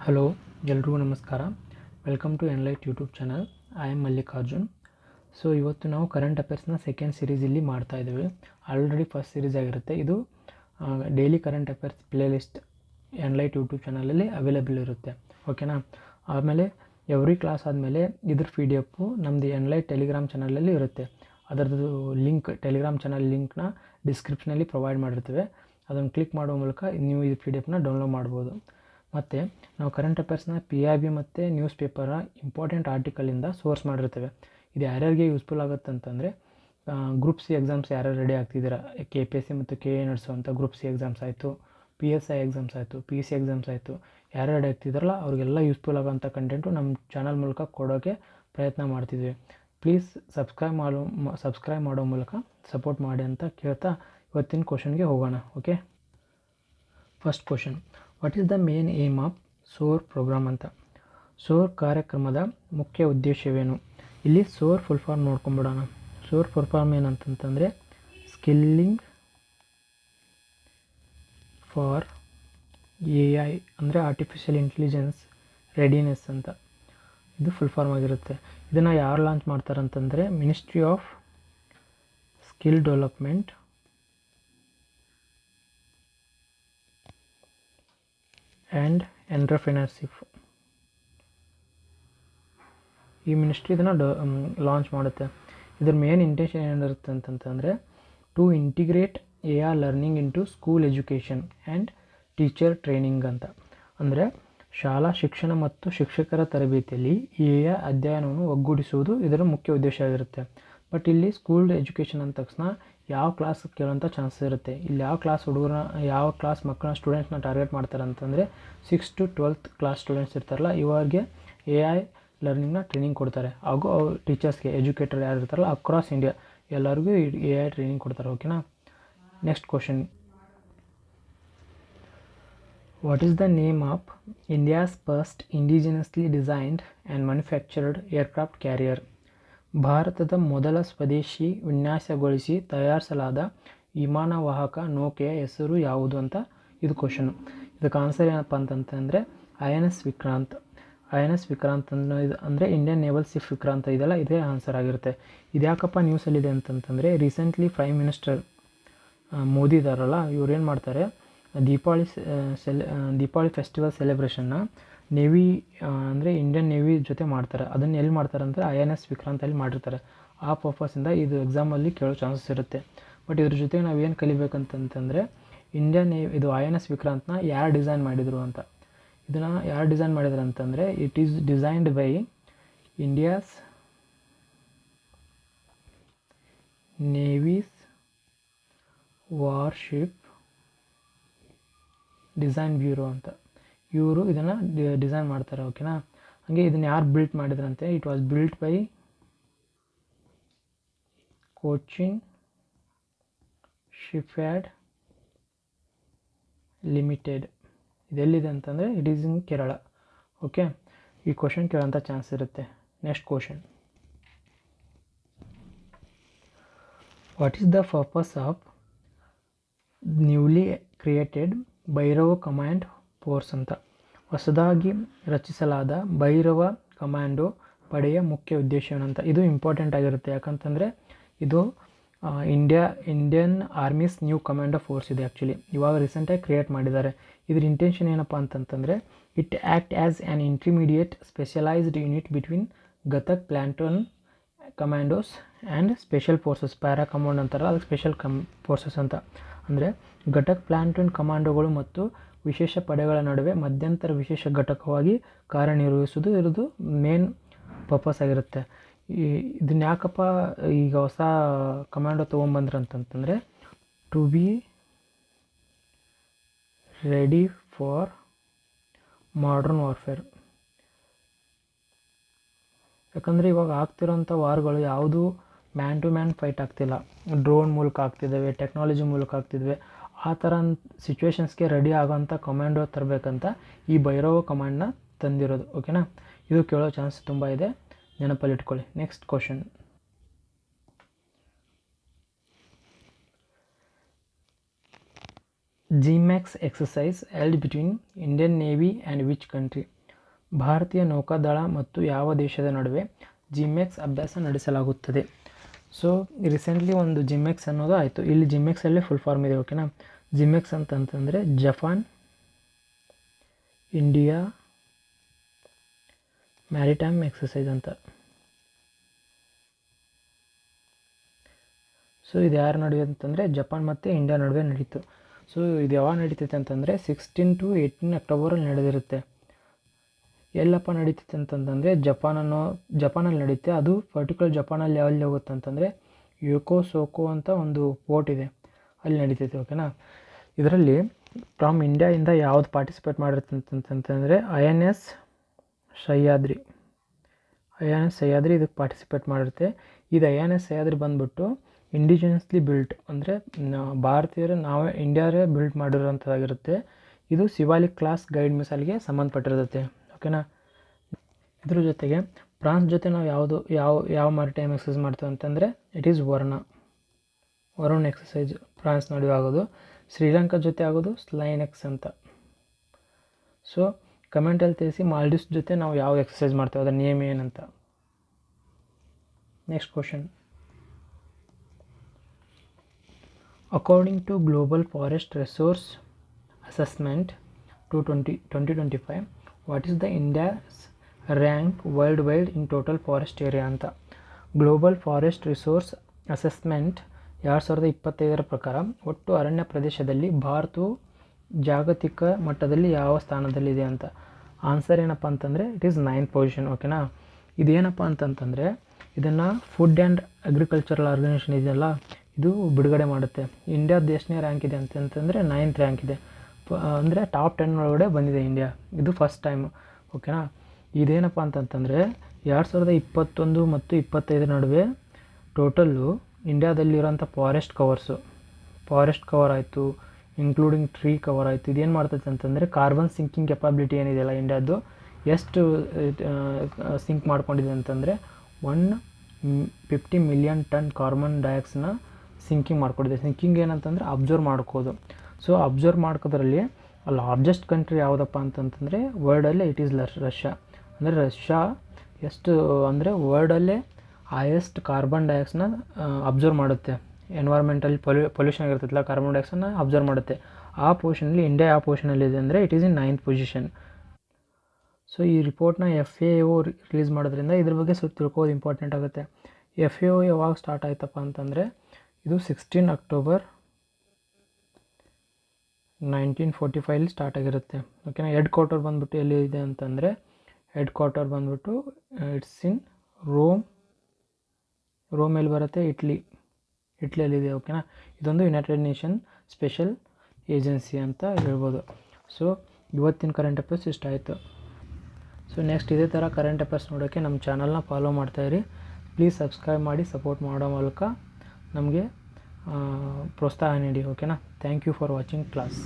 Hello, ಎಲ್ರಿಗೂ ನಮಸ್ಕಾರ. Welcome to Enlight YouTube channel. I am Mallikarjun. So ಇವತ್ತು ನಾವು ಕರೆಂಟ್ ಅಫೇರ್ಸ್ನ ಸೆಕೆಂಡ್ ಸೀರೀಸ್ ಇಲ್ಲಿ ಮಾಡ್ತಾ ಇದ್ದೀವಿ. ಆಲ್ರೆಡಿ ಫಸ್ಟ್ ಸೀರೀಸ್ ಆಗಿರುತ್ತೆ. ಇದು daily current affairs playlist enlight YouTube ಚಾನಲಲ್ಲಿ ಅವೈಲೇಬಲ್ ಇರುತ್ತೆ. ಓಕೆನಾ. ಆಮೇಲೆ ಎವ್ರಿ ಕ್ಲಾಸ್ ಆದಮೇಲೆ ಇದ್ರ PDF ನಮ್ಮದು ಎನ್ಲೈಟ್ ಟೆಲಿಗ್ರಾಮ್ ಚಾನಲಲ್ಲಿ ಇರುತ್ತೆ. ಅದರದ್ದು ಲಿಂಕ್, ಟೆಲಿಗ್ರಾಮ್ ಚಾನಲ್ ಲಿಂಕ್ನ ಡಿಸ್ಕ್ರಿಪ್ಷನಲ್ಲಿ ಪ್ರೊವೈಡ್ ಮಾಡಿರ್ತೀವಿ. ಅದನ್ನು ಕ್ಲಿಕ್ ಮಾಡೋ ಮೂಲಕ ನೀವು ಈ PDF ಡೌನ್ಲೋಡ್ ಮಾಡ್ಬೋದು. ಮತ್ತು ನಾವು ಕರೆಂಟ್ ಅಫೇರ್ಸ್ನ PIB ಮತ್ತು ನ್ಯೂಸ್ ಪೇಪರ ಇಂಪಾರ್ಟೆಂಟ್ ಆರ್ಟಿಕಲಿಂದ ಸೋರ್ಸ್ ಮಾಡಿರ್ತೇವೆ. ಇದು ಯಾರ್ಯಾರಿಗೆ ಯೂಸ್ಫುಲ್ ಆಗುತ್ತೆ ಅಂತಂದರೆ, ಗ್ರೂಪ್ ಸಿ ಎಕ್ಸಾಮ್ಸ್ ಯಾರ್ಯಾರು ರೆಡಿ ಆಗ್ತಿದ್ದೀರಾ, KPSC ಮತ್ತು KA ನಡೆಸುವಂಥ ಗ್ರೂಪ್ ಸಿ ಎಕ್ಸಾಮ್ಸ್ ಆಯಿತು, PSI ಎಕ್ಸಾಮ್ಸ್ ಆಯಿತು, PC ಎಕ್ಸಾಮ್ಸ್ ಆಯಿತು, ಯಾರು ರೆಡಿ ಆಗ್ತಿದ್ದಾರಲ್ಲ ಅವ್ರಿಗೆಲ್ಲ ಯೂಸ್ಫುಲ್ ಆಗೋಂಥ ಕಂಟೆಂಟು ನಮ್ಮ ಚಾನಲ್ ಮೂಲಕ ಕೊಡೋಕ್ಕೆ ಪ್ರಯತ್ನ ಮಾಡ್ತಿದ್ವಿ. ಪ್ಲೀಸ್ ಸಬ್ಸ್ಕ್ರೈಬ್ ಮಾಡೋ ಮೂಲಕ ಸಪೋರ್ಟ್ ಮಾಡಿ ಅಂತ ಕೇಳ್ತಾ ಇವತ್ತಿನ ಕ್ವಶನ್ಗೆ ಹೋಗೋಣ. Okay, first question, what is the main aim of SOAR program ಅಂತ. ಸೋರ್ ಕಾರ್ಯಕ್ರಮದ ಮುಖ್ಯ ಉದ್ದೇಶವೇನು? ಇಲ್ಲಿ ಸೋರ್ ಫುಲ್ ಫಾರ್ಮ್ ನೋಡ್ಕೊಂಬಿಡೋಣ. ಸೋರ್ ಫುಲ್ ಫಾರ್ಮ್ ಏನಂತಂದರೆ ಸ್ಕಿಲ್ಲಿಂಗ್ ಫಾರ್ AI ಅಂದರೆ ಆರ್ಟಿಫಿಷಿಯಲ್ ಇಂಟೆಲಿಜೆನ್ಸ್ ರೆಡಿನೆಸ್ ಅಂತ ಇದು ಫುಲ್ ಫಾರ್ಮ್ ಆಗಿರುತ್ತೆ. ಇದನ್ನು ಯಾರು ಲಾಂಚ್ ಮಾಡ್ತಾರಂತಂದರೆ ministry of skill development and entrepreneurship. ಈ ಮಿನಿಸ್ಟ್ರಿ ಇದನ್ನು ಲಾಂಚ್ ಮಾಡುತ್ತೆ. ಇದರ ಮೇನ್ ಇಂಟೆನ್ಷನ್ ಏನಿರುತ್ತೆ ಅಂತಂತಂದರೆ to integrate AI learning into school education and teacher training ಅಂತ. ಅಂದರೆ ಶಾಲಾ ಶಿಕ್ಷಣ ಮತ್ತು ಶಿಕ್ಷಕರ ತರಬೇತಿಯಲ್ಲಿ AI ಅಧ್ಯಯನವನ್ನು ಒಗ್ಗೂಡಿಸುವುದು ಇದರ ಮುಖ್ಯ ಉದ್ದೇಶ ಆಗಿರುತ್ತೆ. ಬಟ್ ಇಲ್ಲಿ ಸ್ಕೂಲ್ ಎಜುಕೇಷನ್ ಅಂದ ತಕ್ಷಣ ಯಾವ ಕ್ಲಾಸ್ ಕೇಳೋಂಥ ಚಾನ್ಸಸ್ ಇರುತ್ತೆ. ಇಲ್ಲಿ ಯಾವ ಕ್ಲಾಸ್ ಮಕ್ಕಳನ್ನ ಸ್ಟೂಡೆಂಟ್ಸ್ನ ಟಾರ್ಗೆಟ್ ಮಾಡ್ತಾರೆ ಅಂತಂದರೆ 6 to 12th ಕ್ಲಾಸ್ ಸ್ಟೂಡೆಂಟ್ಸ್ ಇರ್ತಾರಲ್ಲ, ಇವಾಗೆ AI ಲರ್ನಿಂಗ್ನ ಟ್ರೈನಿಂಗ್ ಕೊಡ್ತಾರೆ. ಹಾಗೂ ಅವ್ರು ಟೀಚರ್ಸ್ಗೆ, ಎಜುಕೇಟರ್ ಯಾರು ಇರ್ತಾರಲ್ಲ ಅಕ್ರಾಸ್ ಇಂಡಿಯಾ ಎಲ್ಲರಿಗೂ AI ಟ್ರೈನಿಂಗ್ ಕೊಡ್ತಾರೆ. ಓಕೆನಾ. Next question, what is the name of India's first ಇಂಡಿಜಿನಸ್ಲಿ designed and manufactured aircraft carrier? ಭಾರತದ ಮೊದಲ ಸ್ವದೇಶಿ ವಿನ್ಯಾಸಗೊಳಿಸಿ ತಯಾರಿಸಲಾದ ವಿಮಾನವಾಹಕ ನೌಕೆಯ ಹೆಸರು ಯಾವುದು ಅಂತ ಇದು ಕ್ವಶನು. ಇದಕ್ಕೆ ಆನ್ಸರ್ ಏನಪ್ಪ ಅಂತಂತಂದರೆ INS ವಿಕ್ರಾಂತ್. INS ವಿಕ್ರಾಂತ್ ಅಂದರೆ ಇಂಡಿಯನ್ ನೇವಲ್ ಶಿಪ್ ವಿಕ್ರಾಂತ್ ಇದೆಲ್ಲ ಇದೇ ಆನ್ಸರ್ ಆಗಿರುತ್ತೆ. ಇದು ಯಾಕಪ್ಪ ನ್ಯೂಸಲ್ಲಿದೆ ಅಂತಂತಂದರೆ ರೀಸೆಂಟ್ಲಿ ಪ್ರೈಮ್ ಮಿನಿಸ್ಟರ್ ಮೋದಿ ಇದಾರಲ್ಲ, ಇವ್ರು ಏನು ಮಾಡ್ತಾರೆ, ದೀಪಾವಳಿ ಫೆಸ್ಟಿವಲ್ ಸೆಲೆಬ್ರೇಷನ್ನ ನೇವಿ ಅಂದರೆ ಇಂಡಿಯನ್ ನೇವಿ ಜೊತೆ ಮಾಡ್ತಾರೆ. ಅದನ್ನು ಎಲ್ಲಿ ಮಾಡ್ತಾರೆ ಅಂದರೆ INS ವಿಕ್ರಾಂತಲ್ಲಿ ಮಾಡಿರ್ತಾರೆ. ಆ ಪರ್ಪಸಿಂದ ಇದು ಎಕ್ಸಾಮಲ್ಲಿ ಕೇಳೋ ಚಾನ್ಸಸ್ ಇರುತ್ತೆ. ಬಟ್ ಇದ್ರ ಜೊತೆಗೆ ನಾವು ಏನು ಕಲಿಬೇಕಂತಂತಂದರೆ ಇಂಡಿಯನ್ ನೇವಿ ಇದು INS ವಿಕ್ರಾಂತ್ನ ಯಾರು ಡಿಸೈನ್ ಮಾಡಿದರು ಅಂತ. ಇದನ್ನು ಯಾರು ಡಿಸೈನ್ ಮಾಡಿದ್ರು ಅಂತಂದರೆ it is designed by India's navy's warship design bureau ಅಂತ ಇವರು ಇದನ್ನು ಡಿಸೈನ್ ಮಾಡ್ತಾರೆ. ಓಕೆನಾ. ಹಾಗೆ ಇದನ್ನು ಯಾರು ಬಿಲ್ಟ್ ಮಾಡಿದ್ರಂತೆ, it was built by Cochin shipyard limited. ಇದೆಲ್ಲಿದೆ ಅಂತಂದರೆ it is in Kerala. Okay, ಈ ಕ್ವಶನ್ ಕೇಳೋಂಥ ಚಾನ್ಸ್ ಇರುತ್ತೆ. Next question, what is the purpose of newly created Bhairav command force ಅಂತ. ಹೊಸದಾಗಿ ರಚಿಸಲಾದ ಭೈರವ ಕಮಾಂಡೋ ಪಡೆಯ ಮುಖ್ಯ ಉದ್ದೇಶ ಏನಂತ. ಇದು ಇಂಪಾರ್ಟೆಂಟ್ ಆಗಿರುತ್ತೆ. ಯಾಕಂತಂದರೆ ಇದು Indian army's new commando force ಇದೆ. ಆ್ಯಕ್ಚುಲಿ ಇವಾಗ ರೀಸೆಂಟಾಗಿ ಕ್ರಿಯೇಟ್ ಮಾಡಿದ್ದಾರೆ. ಇದ್ರ ಇಂಟೆನ್ಷನ್ ಏನಪ್ಪ ಅಂತಂತಂದರೆ it act as an intermediate specialised unit between Ghatak platoon commandos and special forces. Para command ಅಂತಾರಲ್ಲ, ಅದಕ್ಕೆ ಸ್ಪೆಷಲ್ ಫೋರ್ಸಸ್ ಅಂತ. ಅಂದರೆ ಘಟಕ್ ಪ್ಲಾಂಟೂನ್ ಕಮಾಂಡೋಗಳು ಮತ್ತು ವಿಶೇಷ ಪಡೆಗಳ ನಡುವೆ ಮಧ್ಯಂತರ ವಿಶೇಷ ಘಟಕವಾಗಿ ಕಾರ್ಯನಿರ್ವಹಿಸುವುದು ಇರೋದು ಮೇನ್ ಪರ್ಪಸ್ ಆಗಿರುತ್ತೆ. ಇದನ್ನ ಯಾಕಪ್ಪ ಈಗ ಹೊಸ ಕಮಾಂಡೋ ತೊಗೊಂಬಂದ್ರು ಅಂತಂತಂದರೆ to be ready for modern warfare. ಯಾಕಂದರೆ ಇವಾಗ ಆಗ್ತಿರೋಂಥ ವಾರ್ಗಳು ಯಾವುದು ಮ್ಯಾನ್ ಟು ಮ್ಯಾನ್ ಫೈಟ್ ಆಗ್ತಿಲ್ಲ, ಡ್ರೋನ್ ಮೂಲಕ ಆಗ್ತಿದ್ದಾವೆ, ಟೆಕ್ನಾಲಜಿ ಮೂಲಕ ಆಗ್ತಿದ್ದಾವೆ. ಆ ಥರ ಸಿಚುವೇಶನ್ಸ್ಗೆ ರೆಡಿ ಆಗೋಂಥ ಕಮಾಂಡೋ ತರಬೇಕಂತ ಈ ಭೈರವ ಕಮಾಂಡ್ನ ತಂದಿರೋದು. ಓಕೆನಾ. ಇದು ಕೇಳೋ ಚಾನ್ಸ್ ತುಂಬ ಇದೆ, ನೆನಪಲ್ಲಿಟ್ಕೊಳ್ಳಿ. Next question, GMAX exercise held between Indian Navy and which country? ಭಾರತೀಯ ನೌಕಾದಳ ಮತ್ತು ಯಾವ ದೇಶದ ನಡುವೆ ಜಿಮ್ಮೆಕ್ಸ್ ಅಭ್ಯಾಸ ನಡೆಸಲಾಗುತ್ತದೆ? ಸೊ ರೀಸೆಂಟ್ಲಿ ಒಂದು ಜಿಮ್ಮೆಕ್ಸ್ ಅನ್ನೋದು ಆಯಿತು. ಇಲ್ಲಿ ಜಿಮ್ಮೆಕ್ಸಲ್ಲೇ ಫುಲ್ ಫಾರ್ಮ್ ಇದೆ, ಓಕೆನಾ. ಜಿಮ್ಮೆಕ್ಸ್ ಅಂತಂತಂದರೆ ಜಪಾನ್ ಇಂಡಿಯಾ ಮ್ಯಾರಿಟೈಮ್ ಎಕ್ಸಸೈಸ್ ಅಂತ. ಸೊ ಇದು ಯಾರ ನಡುವೆ ಅಂತಂದರೆ ಜಪಾನ್ ಮತ್ತು ಇಂಡಿಯಾ ನಡುವೆ ನಡೀತು. ಸೊ ಇದು ಯಾವಾಗ ನಡೀತೈತೆ ಅಂತಂದರೆ 16 to 18 ಅಕ್ಟೋಬರಲ್ಲಿ ನಡೆದಿರುತ್ತೆ. ಎಲ್ಲಪ್ಪ ನಡೀತೈತೆ ಅಂತಂತಂದರೆ ಜಪಾನಲ್ಲಿ ನಡೀತೆ. ಅದು ಪರ್ಟಿಕ್ಯುಲರ್ ಜಪಾನಲ್ಲಿ ಯಾವಲ್ಲಿ ಹೋಗುತ್ತೆ ಅಂತಂದರೆ ಯೋಕೋಸೋಕೋ ಅಂತ ಒಂದು ಪೋರ್ಟ್ ಇದೆ, ಅಲ್ಲಿ ನಡೀತೈತೆ, ಓಕೆನಾ. ಇದರಲ್ಲಿ ಫ್ರಮ್ ಇಂಡಿಯಾಯಿಂದ ಯಾವ್ದು ಪಾರ್ಟಿಸಿಪೇಟ್ ಮಾಡಿರುತ್ತೆ ಅಂತಂತಂದರೆ INS ಸಹ್ಯಾದ್ರಿ ಇದಕ್ಕೆ ಪಾರ್ಟಿಸಿಪೇಟ್ ಮಾಡಿರುತ್ತೆ. ಇದು INS ಸಹ್ಯಾದ್ರಿ ಬಂದ್ಬಿಟ್ಟು ಇಂಡಿಜಿನಿಯಸ್ಲಿ ಬಿಲ್ಟ್, ಅಂದರೆ ಭಾರತೀಯರು ನಾವೇ ಇಂಡಿಯಾರೇ ಬಿಲ್ಟ್ ಮಾಡಿರೋಂಥದ್ದಾಗಿರುತ್ತೆ. ಇದು ಶಿವಾಲಿಕ್ ಕ್ಲಾಸ್ ಗೈಡ್ ಮಿಸೈಲ್ಗೆ ಸಂಬಂಧಪಟ್ಟಿರುತ್ತೆ, ಓಕೆನಾ. ಇದ್ರ ಜೊತೆಗೆ ಫ್ರಾನ್ಸ್ ಜೊತೆ ನಾವು ಯಾವ ಮ್ಯಾರಿಟೈಮ್ ಎಕ್ಸಸೈಸ್ ಮಾಡ್ತೀವಿ ಅಂತಂದರೆ it is Varun exercise France ನಡುವೆ ಆಗೋದು. ಶ್ರೀಲಂಕಾ ಜೊತೆ ಆಗೋದು ಸ್ಲೈನೆಕ್ಸ್ ಅಂತ. ಸೊ ಕಮೆಂಟಲ್ಲಿ ತಿಳಿಸಿ ಮಾಲ್ಡೀವ್ಸ್ ಜೊತೆ ನಾವು ಯಾವ ಎಕ್ಸಸೈಸ್ ಮಾಡ್ತೇವೆ, ಅದರ ನೇಮ್ ಏನಂತ. Next question. According to global forest resource assessment 2025 what is the India's rank worldwide in total forest area ಅಂತ. ಗ್ಲೋಬಲ್ ಫಾರೆಸ್ಟ್ ರಿಸೋರ್ಸ್ ಅಸೆಸ್ಮೆಂಟ್ 2025 ಪ್ರಕಾರ ಒಟ್ಟು ಅರಣ್ಯ ಪ್ರದೇಶದಲ್ಲಿ ಭಾರತವು ಜಾಗತಿಕ ಮಟ್ಟದಲ್ಲಿ ಯಾವ ಸ್ಥಾನದಲ್ಲಿದೆ ಅಂತ. ಆನ್ಸರ್ ಏನಪ್ಪ ಅಂತಂದರೆ ಇಟ್ ಈಸ್ 9th ಪೊಸಿಷನ್, ಓಕೆನಾ. ಇದೇನಪ್ಪ ಅಂತಂತಂದರೆ ಇದನ್ನು ಫುಡ್ ಆ್ಯಂಡ್ ಅಗ್ರಿಕಲ್ಚರಲ್ ಆರ್ಗನೈಸೇಷನ್ ಇದೆಯಲ್ಲ, ಇದು ಬಿಡುಗಡೆ ಮಾಡುತ್ತೆ. ಇಂಡಿಯಾದ ಎಷ್ಟನೇ ರ್ಯಾಂಕ್ ಇದೆ ಅಂತಂತಂದರೆ 9th ರ್ಯಾಂಕ್ ಇದೆ. ಅಂದರೆ ಟಾಪ್ 10 ಒಳಗಡೆ ಬಂದಿದೆ ಇಂಡಿಯಾ, ಇದು ಫಸ್ಟ್ ಟೈಮ್, ಓಕೆನಾ. ಇದೇನಪ್ಪ ಅಂತಂತಂದರೆ 2021 ಮತ್ತು 25 ನಡುವೆ ಟೋಟಲ್ಲು ಇಂಡಿಯಾದಲ್ಲಿರೋಂಥ ಫಾರೆಸ್ಟ್ ಕವರ್ ಆಯಿತು, ಇನ್ಕ್ಲೂಡಿಂಗ್ ಟ್ರೀ ಕವರ್ ಆಯಿತು. ಇದೇನು ಮಾಡ್ತೈತೆ ಅಂತಂದರೆ ಕಾರ್ಬನ್ ಸಿಂಕಿಂಗ್ ಕೆಪಾಬಿಲಿಟಿ ಏನಿದೆಯಲ್ಲ ಇಂಡಿಯಾದ್ದು, ಎಷ್ಟು ಸಿಂಕ್ ಮಾಡ್ಕೊಂಡಿದೆ ಅಂತಂದರೆ 150 ಮಿಲಿಯನ್ ಟನ್ ಕಾರ್ಬನ್ ಡೈಆಕ್ಸೈಡ್ನ ಸಿಂಕಿಂಗ್ ಮಾಡ್ಕೊಂಡಿದೆ. ಸಿಂಕಿಂಗ್ ಏನಂತಂದರೆ ಅಬ್ಸರ್ವ್ ಮಾಡ್ಕೋದು. ಸೊ ಅಬ್ಸರ್ವ್ ಮಾಡ್ಕೋದ್ರಲ್ಲಿ ಲಾರ್ಜೆಸ್ಟ್ ಕಂಟ್ರಿ ಯಾವುದಪ್ಪ ಅಂತಂತಂದರೆ ವರ್ಲ್ಡಲ್ಲೇ ಇಟ್ ಈಸ್ ರಷ್ಯಾ. ಅಂದರೆ ರಷ್ಯಾ ಎಷ್ಟು ಅಂದರೆ ವರ್ಲ್ಡಲ್ಲೇ ಹೈಯೆಸ್ಟ್ ಕಾರ್ಬನ್ ಡೈಆಕ್ಸೈಡ್ನ ಅಬ್ಸರ್ವ್ ಮಾಡುತ್ತೆ. ಎನ್ವೈರ್ಮೆಂಟಲ್ ಪೊಲ್ಯೂಷನ್ ಆಗಿರ್ತೈತಲ್ಲ, ಕಾರ್ಬನ್ ಡೈಆಕ್ಸೈಡ್ನ ಅಬ್ಸರ್ವ್ ಮಾಡುತ್ತೆ. ಆ ಪೊಸಿಷನಲ್ಲಿ ಇಂಡಿಯಾ ಯಾವ ಪೊಸಿಷನಲ್ಲಿದೆ ಅಂದರೆ it is in 9th position. So ಈ ರಿಪೋರ್ಟ್ನ FAO ರಿಲೀಸ್ ಮಾಡೋದ್ರಿಂದ ಇದ್ರ ಬಗ್ಗೆ ಸ್ವಲ್ಪ ತಿಳ್ಕೊಳ್ಳೋದು ಇಂಪಾರ್ಟೆಂಟ್ ಆಗುತ್ತೆ. FAO ಯಾವಾಗ ಸ್ಟಾರ್ಟ್ ಆಯ್ತಪ್ಪ ಅಂತಂದರೆ ಇದು 16 ಅಕ್ಟೋಬರ್ 1945 ಸ್ಟಾರ್ಟ್ ಆಗಿರುತ್ತೆ, ಓಕೆನಾ. ಹೆಡ್ ಕ್ವಾರ್ಟರ್ ಬಂದ್ಬಿಟ್ಟು ಎಲ್ಲಿ ಇದೆ ಅಂತಂದರೆ ಇಟ್ಸ್ ಇನ್ ರೋಮ್ ಎಲ್ಲಿ ಬರುತ್ತೆ, ಇಟ್ಲಿಯಲ್ಲಿದೆ, ಓಕೆನಾ. ಇದೊಂದು ಯುನೈಟೆಡ್ ನೇಷನ್ ಸ್ಪೆಷಲ್ ಏಜೆನ್ಸಿ ಅಂತ ಹೇಳ್ಬೋದು. ಸೊ ಇವತ್ತಿನ ಕರೆಂಟ್ ಅಫೇರ್ಸ್ ಇಷ್ಟ ಆಯಿತು. ಸೊ ನೆಕ್ಸ್ಟ್ ಇದೇ ಥರ ಕರೆಂಟ್ ಅಫೇರ್ಸ್ ನೋಡೋಕ್ಕೆ ನಮ್ಮ ಚಾನಲ್ನ ಫಾಲೋ ಮಾಡ್ತಾಯಿರಿ. ಪ್ಲೀಸ್ ಸಬ್ಸ್ಕ್ರೈಬ್ ಮಾಡಿ ಸಪೋರ್ಟ್ ಮಾಡೋ ಮೂಲಕ ನಮಗೆ ಪ್ರೋತ್ಸಾಹ ನೀಡಿ, ಓಕೆನಾ. Thank you for watching class.